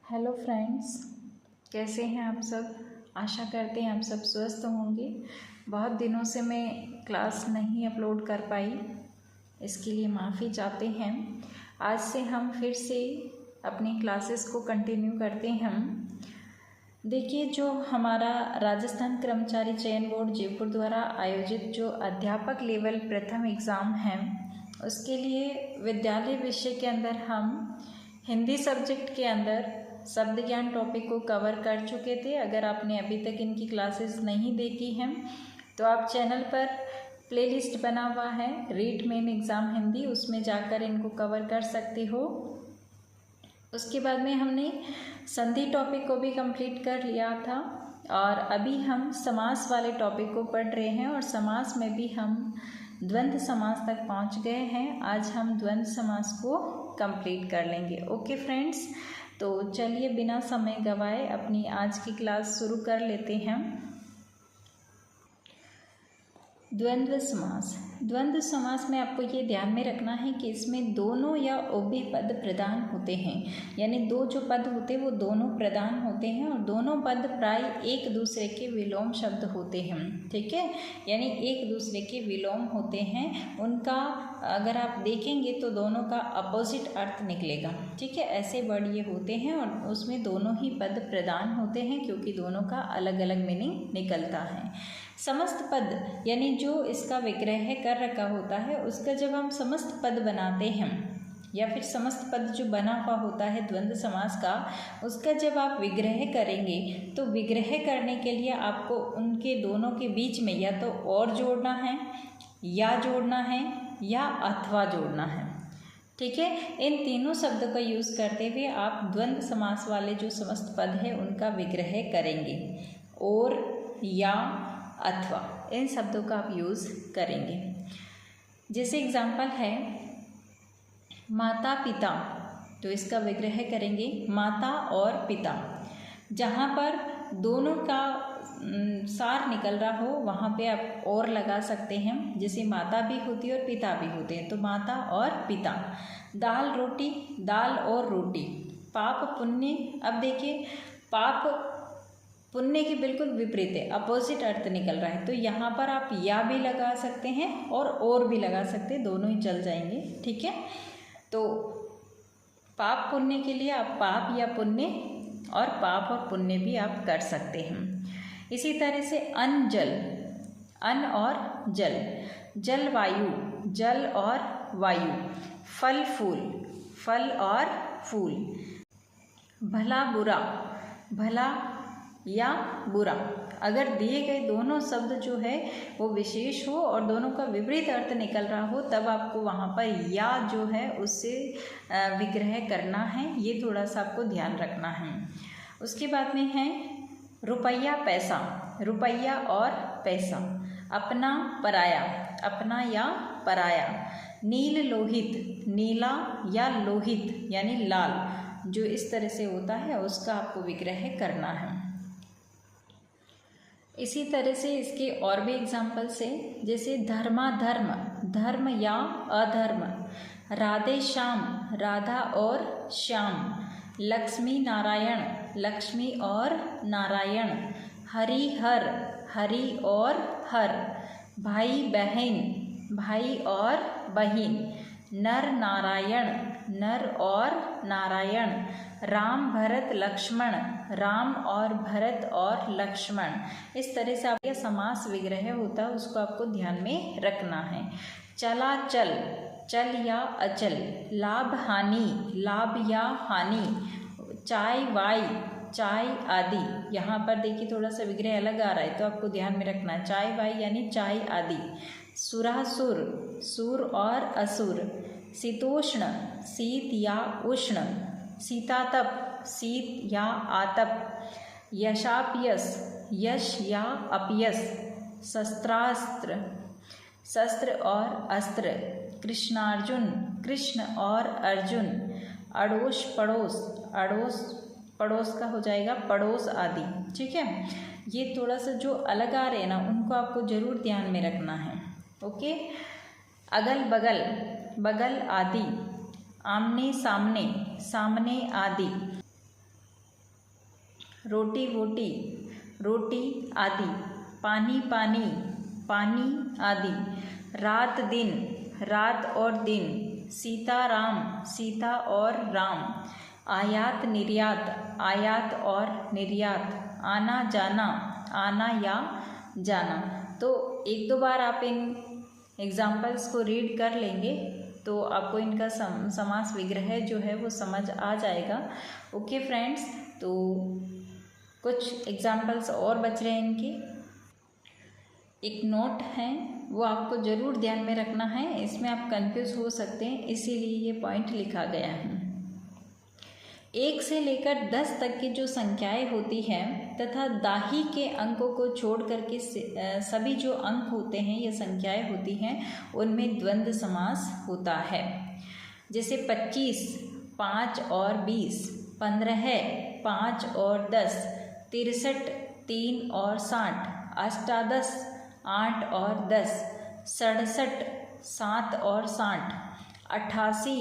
Hello friends, कैसे हैं आप सब। आशा करते हैं आप सब स्वस्थ होंगे। बहुत दिनों से मैं क्लास नहीं अपलोड कर पाई, इसके लिए माफ़ी चाहते हैं। आज से हम फिर से अपनी क्लासेस को कंटिन्यू करते हैं। देखिए, जो हमारा राजस्थान कर्मचारी चयन बोर्ड जयपुर द्वारा आयोजित जो अध्यापक लेवल प्रथम एग्ज़ाम है, उसके लिए विद्यालय विषय के अंदर हम हिंदी सब्जेक्ट के अंदर शब्द ज्ञान टॉपिक को कवर कर चुके थे। अगर आपने अभी तक इनकी क्लासेस नहीं देखी हैं तो आप चैनल पर प्लेलिस्ट बना हुआ है रीड मेन एग्ज़ाम हिंदी, उसमें जाकर इनको कवर कर सकते हो। उसके बाद में हमने संधि टॉपिक को भी कंप्लीट कर लिया था और अभी हम समास वाले टॉपिक को पढ़ रहे हैं और समास में भी हम द्वंद्व समास तक पहुंच गए हैं। आज हम द्वंद्व समास को कंप्लीट कर लेंगे। ओके फ्रेंड्स, तो चलिए बिना समय गवाए अपनी आज की क्लास शुरू कर लेते हैं। द्वंद्व समास। द्वंद्व समास में आपको ये ध्यान में रखना है कि इसमें दोनों या उभय पद प्रधान होते हैं, यानी दो जो पद होते हैं वो दोनों प्रधान होते हैं और दोनों पद प्राय एक दूसरे के विलोम शब्द होते हैं। ठीक है, यानी एक दूसरे के विलोम होते हैं। उनका अगर आप देखेंगे तो दोनों का अपोजिट अर्थ निकलेगा। ठीक है, ऐसे वर्ड ये होते हैं और उसमें दोनों ही पद प्रधान होते हैं क्योंकि दोनों का अलग अलग मीनिंग निकलता है। समस्त पद यानी जो इसका विग्रह कर रखा होता है उसका जब हम समस्त पद बनाते हैं या फिर समस्त पद जो बना हुआ होता है द्वंद्व समास का, उसका जब आप विग्रह करेंगे तो विग्रह करने के लिए आपको उनके दोनों के बीच में या तो और जोड़ना है या जोड़ना है या अथवा जोड़ना है। ठीक है, इन तीनों शब्दों का यूज़ करते हुए आप द्वंद्व समास वाले जो समस्त पद है उनका विग्रह करेंगे। और या अथवा इन शब्दों का आप यूज़ करेंगे। जैसे एग्जाम्पल है माता पिता, तो इसका विग्रह करेंगे माता और पिता। जहाँ पर दोनों का सार निकल रहा हो वहाँ पे आप और लगा सकते हैं। जैसे माता भी होती है और पिता भी होते हैं, तो माता और पिता। दाल रोटी, दाल और रोटी। पाप पुण्य, अब देखिए पाप पुण्य के बिल्कुल विपरीत है, अपोजिट अर्थ निकल रहा है, तो यहाँ पर आप या भी लगा सकते हैं और भी लगा सकते हैं, दोनों ही चल जाएंगे। ठीक है, तो पाप पुण्य के लिए आप पाप या पुण्य और पाप और पुण्य भी आप कर सकते हैं। इसी तरह से अन्न जल, अन्न और जल, जल वायु, जल और वायु। फल फूल, फल और फूल। भला बुरा, भला या बुरा। अगर दिए गए दोनों शब्द जो है वो विशेष हो और दोनों का विपरीत अर्थ निकल रहा हो तब आपको वहाँ पर या जो है उससे विग्रह करना है, ये थोड़ा सा आपको ध्यान रखना है। उसके बाद में है रुपया पैसा, रुपया और पैसा। अपना पराया, अपना या पराया। नील लोहित, नीला या लोहित यानी लाल, जो इस तरह से होता है उसका आपको विग्रह करना है। इसी तरह से इसके और भी एग्जाम्पल्स है, जैसे धर्माधर्म, धर्म या अधर्म। राधे श्याम, राधा और श्याम। लक्ष्मी नारायण, लक्ष्मी और नारायण। हरि हर, हरि और हर। भाई बहन, भाई और बहिन। नर नारायण, नर और नारायण। राम भरत लक्ष्मण, राम और भरत और लक्ष्मण। इस तरह से आपका समास विग्रह होता है, उसको आपको ध्यान में रखना है। चला चल, चल या अचल। लाभ हानि, लाभ या हानि। चाय वाई, चाय आदि। यहाँ पर देखिए थोड़ा सा विग्रह अलग आ रहा है तो आपको ध्यान में रखना है। चाय वाई यानी चाय आदि। सुरासुर, सुर और असुर। शीतोष्ण, शीत या उष्ण। शीतातप, शीत या आतप। यशापयस, यश या अपयस। शस्त्रास्त्र, शस्त्र और अस्त्र। कृष्णार्जुन, कृष्ण और अर्जुन। अड़ोस पड़ोस, अड़ोस पड़ोस का हो जाएगा पड़ोस आदि। ठीक है, ये थोड़ा सा जो अलग आ रहे हैं ना उनको आपको जरूर ध्यान में रखना है। ओके, अगल बगल, बगल आदि। आमने सामने, सामने आदि। रोटी वोटी, रोटी आदि, पानी पानी, पानी आदि, रात दिन, रात और दिन, सीता राम, सीता और राम, आयात निर्यात, आयात और निर्यात, आना जाना, आना या जाना। तो एक दो बार आप इन एग्जाम्पल्स को रीड कर लेंगे तो आपको इनका समास विग्रह जो है वो समझ आ जाएगा। ओके फ्रेंड्स, तो कुछ एग्जाम्पल्स और बच रहे हैं इनके। एक नोट है वो आपको ज़रूर ध्यान में रखना है, इसमें आप कंफ्यूज हो सकते हैं, इसीलिए ये पॉइंट लिखा गया है। 1 से लेकर 10 तक की जो संख्याएं होती हैं तथा दाही के अंकों को छोड़ करके सभी जो अंक होते हैं या संख्याएं होती हैं उनमें द्वंद्व समास होता है। जैसे 25, 5 और 20, 15, 5 और 10, 63, 3 और 60, 88, 8 और 10, 67, 7 और 60, 88,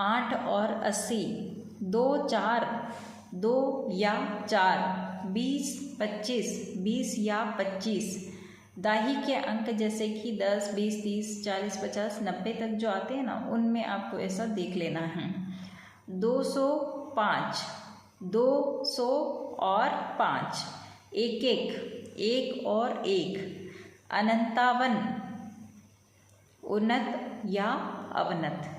8 और 80, 2, 4, 2 या 4, 20, 25, 20 या 25। दाही के अंक जैसे कि 10, 20, 30, 40, 50, 90 तक जो आते हैं ना, उनमें आपको ऐसा देख लेना है। 205, 200 और 5, 1 1 और 1, 59, उन्नत या अवनत।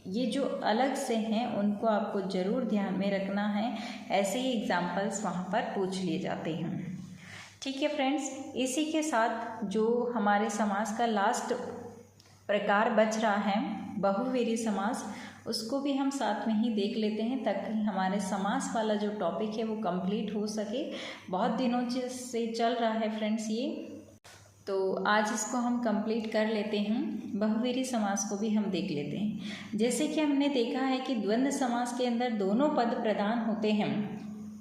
ये जो अलग से हैं उनको आपको ज़रूर ध्यान में रखना है, ऐसे ही एग्जाम्पल्स वहाँ पर पूछ लिए जाते हैं। ठीक है फ्रेंड्स, इसी के साथ जो हमारे समास का लास्ट प्रकार बच रहा है बहुवीरी समास, उसको भी हम साथ में ही देख लेते हैं ताकि हमारे समास वाला जो टॉपिक है वो कंप्लीट हो सके। बहुत दिनों से चल रहा है फ्रेंड्स ये, तो आज इसको हम कंप्लीट कर लेते हैं। बहुवीरी समास को भी हम देख लेते हैं। जैसे कि हमने देखा है कि द्वंद्व समास के अंदर दोनों पद प्रधान होते हैं,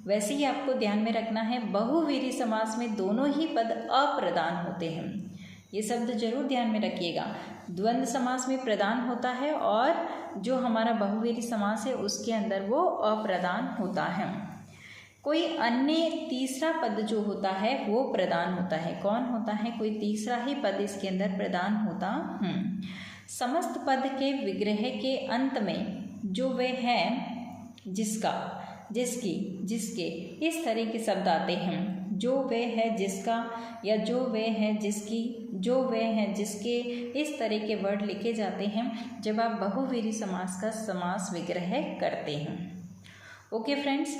वैसे ही आपको ध्यान में रखना है बहुवीरी समास में दोनों ही पद अप्रधान होते हैं। ये शब्द जरूर ध्यान में रखिएगा। द्वंद्व समास में प्रधान होता है और जो हमारा बहुवीरी समास है उसके अंदर वो अप्रधान होता है। कोई अन्य तीसरा पद जो होता है वो प्रधान होता है। कौन होता है? कोई तीसरा ही पद इसके अंदर प्रधान होता है। समस्त पद के विग्रह के अंत में जो वे है, जिसका, जिसकी, जिसके, इस तरह के शब्द आते हैं। जो वे है जिसका या जो वे है जिसकी, जो वे है जिसके, इस तरह के वर्ड लिखे जाते हैं जब आप बहुवीरी समास का समास विग्रह करते हैं। ओके फ्रेंड्स,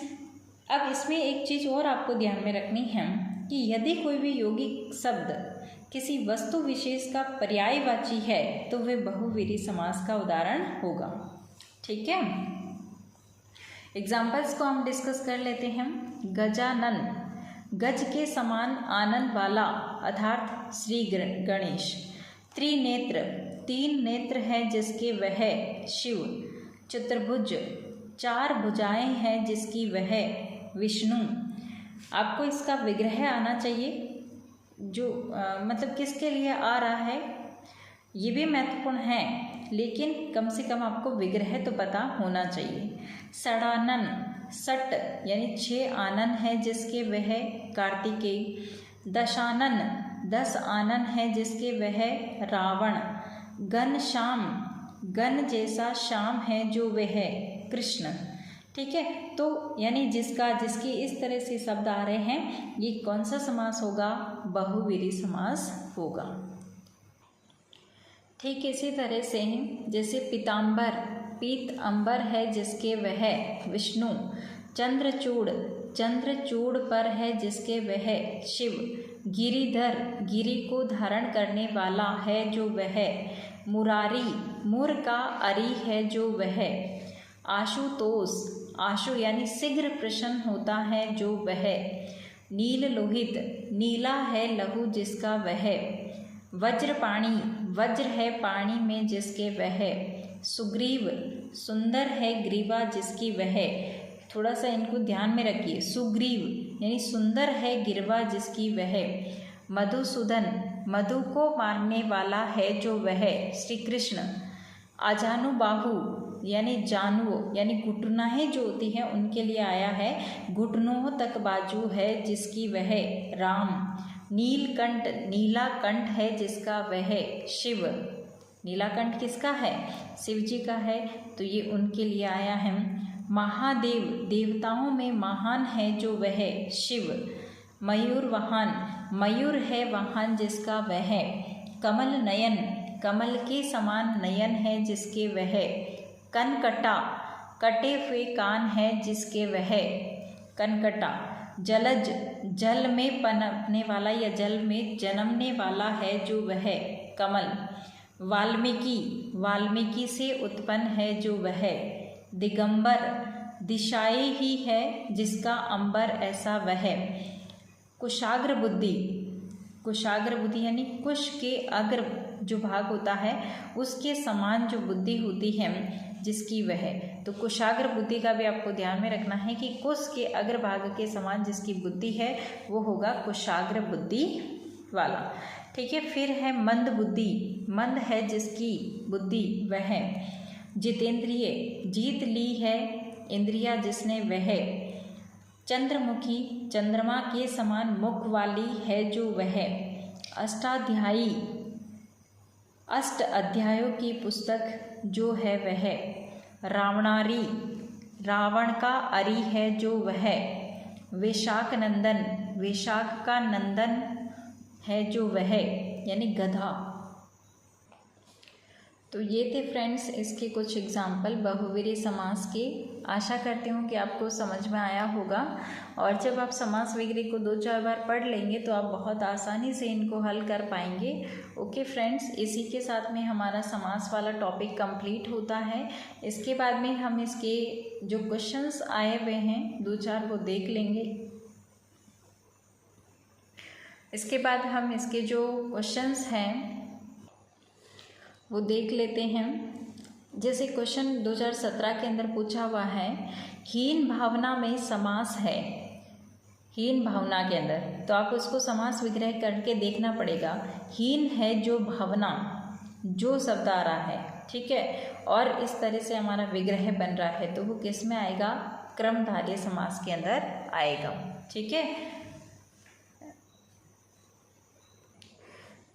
अब इसमें एक चीज़ और आपको ध्यान में रखनी है कि यदि कोई भी यौगिक शब्द किसी वस्तु विशेष का पर्यायवाची है तो वह बहुवीरी समास का उदाहरण होगा। ठीक है, एग्जाम्पल्स को हम डिस्कस कर लेते हैं। गजानन, गज के समान आनंद वाला अर्थात श्री गणेश। त्रिनेत्र, 3 नेत्र हैं जिसके वह शिव। चतुर्भुज, 4 भुजाएं हैं जिसकी वह विष्णु। आपको इसका विग्रह आना चाहिए, जो मतलब किसके लिए आ रहा है ये भी महत्वपूर्ण है, लेकिन कम से कम आपको विग्रह तो पता होना चाहिए। षडानन, 6 यानी 6 आनन है जिसके वह कार्तिकेय। दशानन, 10 आनन है जिसके वह रावण। घनश्याम, गण जैसा श्याम है जो वह कृष्ण। ठीक है, तो यानी जिसका, जिसकी, इस तरह से शब्द आ रहे हैं, ये कौन सा समास होगा? बहुवीरी समास होगा। ठीक इसी तरह से जैसे पीताम्बर, पीत अंबर है जिसके वह विष्णु। चंद्रचूड़, चंद्रचूड़ पर है जिसके वह शिव। गिरिधर, गिरि को धारण करने वाला है जो वह मुरारी। मुर का अरी है जो वह। आशुतोष, आशु यानी शीघ्र प्रसन्न होता है जो वह। नील लोहित, नीला है लहू जिसका वह। वज्रपाणी, वज्र है पानी में जिसके वह। सुग्रीव, सुंदर है ग्रीवा जिसकी वह। थोड़ा सा इनको ध्यान में रखिए। सुग्रीव यानी सुंदर है गिरवा जिसकी वह। मधुसूदन, मधु को मारने वाला है जो वह श्री कृष्ण। अजानुबाहु यानी जानुओं यानी घुटनाएं जो होती हैं उनके लिए आया है। घुटनों तक बाजू है जिसकी वह राम। नीलकंठ नीलाकंठ है जिसका वह शिव। नीलाकंठ किसका है? शिव जी का है, तो ये उनके लिए आया है। महादेव देवताओं में महान है जो वह शिव। मयूर वाहन मयूर है वाहन जिसका वह। कमल नयन कमल के समान नयन है जिसके वह। कनकटा कटे हुए कान है जिसके वह। कनकटा जलज जल में पनपने वाला या जल में जन्मने वाला है जो वह कमल। वाल्मीकि वाल्मीकि से उत्पन्न है जो वह। दिगंबर दिशाएं ही है जिसका अंबर ऐसा वह। कुशाग्र बुद्धि यानी कुश के अग्र जो भाग होता है उसके समान जो बुद्धि होती है जिसकी वह। तो कुशाग्र बुद्धि का भी आपको ध्यान में रखना है कि कुश के अग्र भाग के समान जिसकी बुद्धि है वो होगा कुशाग्र बुद्धि वाला। ठीक है, फिर है मंद बुद्धि मंद है जिसकी बुद्धि वह। जितेंद्रिय जीत ली है इंद्रिया जिसने वह। चंद्रमुखी चंद्रमा के समान मुख वाली है जो वह। अष्टाध्यायी अष्ट अध्यायों की पुस्तक जो है वह। रावणारी रावण का अरी है जो वह। वैशाख नंदन वैशाख का नंदन है जो वह, यानी गधा। तो ये थे फ्रेंड्स इसके कुछ एग्जाम्पल बहुवीर्य समास के। आशा करती हूँ कि आपको समझ में आया होगा, और जब आप समास वगैरह को 2-4 बार पढ़ लेंगे तो आप बहुत आसानी से इनको हल कर पाएंगे। ओके फ्रेंड्स, इसी के साथ में हमारा समास वाला टॉपिक कंप्लीट होता है। इसके बाद में हम इसके जो क्वेश्चंस आए हुए हैं 2-4 वो देख लेंगे। इसके बाद हम इसके जो क्वेश्चंस हैं वो देख लेते हैं। जैसे क्वेश्चन 2017 के अंदर पूछा हुआ है, हीन भावना में समास है। हीन भावना के अंदर तो आप उसको समास विग्रह करके देखना पड़ेगा। हीन है जो भावना, जो शब्द आ रहा है, ठीक है, और इस तरह से हमारा विग्रह बन रहा है तो वो किस में आएगा? क्रमधारय समास के अंदर आएगा। ठीक है,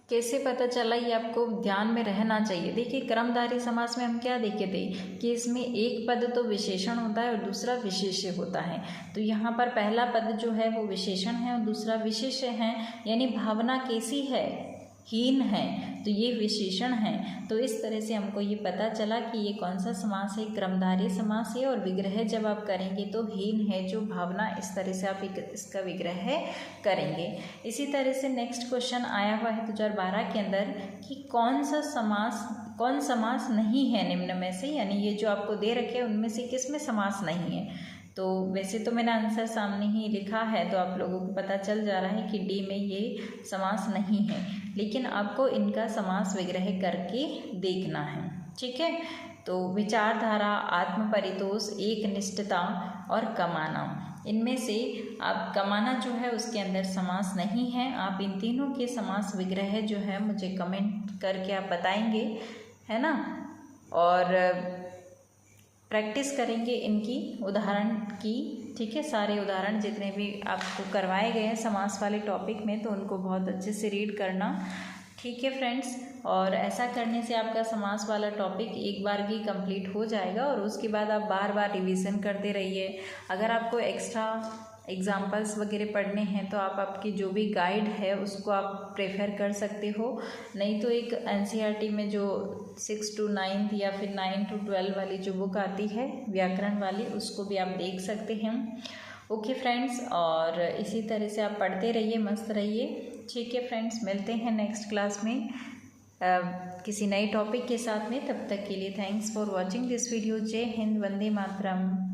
कैसे पता चला ये आपको ध्यान में रहना चाहिए। देखिए क्रमधारय समास में हम क्या देखे थे कि इसमें एक पद तो विशेषण होता है और दूसरा विशेष्य होता है। तो यहाँ पर पहला पद जो है वो विशेषण है और दूसरा विशेष्य है, यानी भावना कैसी है? हीन है, तो ये विशेषण है। तो इस तरह से हमको ये पता चला कि ये कौन सा समास है? क्रमधारय समास है। और विग्रह जब आप करेंगे तो हीन है जो भावना, इस तरह से आप इसका विग्रह करेंगे। इसी तरह से नेक्स्ट क्वेश्चन आया हुआ है 2012 के अंदर कि कौन समास नहीं है निम्न में से, यानी ये जो आपको दे रखे हैं उनमें से किस में समास नहीं है। तो वैसे तो मैंने आंसर सामने ही लिखा है तो आप लोगों को पता चल जा रहा है कि डी में ये समास नहीं है, लेकिन आपको इनका समास विग्रह करके देखना है। ठीक है, तो विचारधारा, आत्मपरितोष, एकनिष्ठता और कमाना, इनमें से आप कमाना जो है उसके अंदर समास नहीं है। आप इन तीनों के समास विग्रह जो है मुझे कमेंट करके आप बताएंगे, है ना, और प्रैक्टिस करेंगे इनकी उदाहरण की। ठीक है, सारे उदाहरण जितने भी आपको करवाए गए हैं समास वाले टॉपिक में तो उनको बहुत अच्छे से रीड करना। ठीक है फ्रेंड्स, और ऐसा करने से आपका समास वाला टॉपिक एक बार भी कंप्लीट हो जाएगा और उसके बाद आप बार बार रिवीजन करते रहिए। अगर आपको एक्स्ट्रा एग्जाम्पल्स वगैरह पढ़ने हैं तो आप आपकी जो भी गाइड है उसको आप प्रेफर कर सकते हो, नहीं तो एक एनसीईआरटी में जो 6 to 9 या फिर 9 to 12 वाली जो बुक आती है व्याकरण वाली, उसको भी आप देख सकते हैं। ओके फ्रेंड्स, और इसी तरह से आप पढ़ते रहिए, मस्त रहिए। ठीक है फ्रेंड्स, मिलते हैं नेक्स्ट क्लास में किसी नए टॉपिक के साथ में। तब तक के लिए thanks for watching this video. जय हिंद, वंदे मातरम।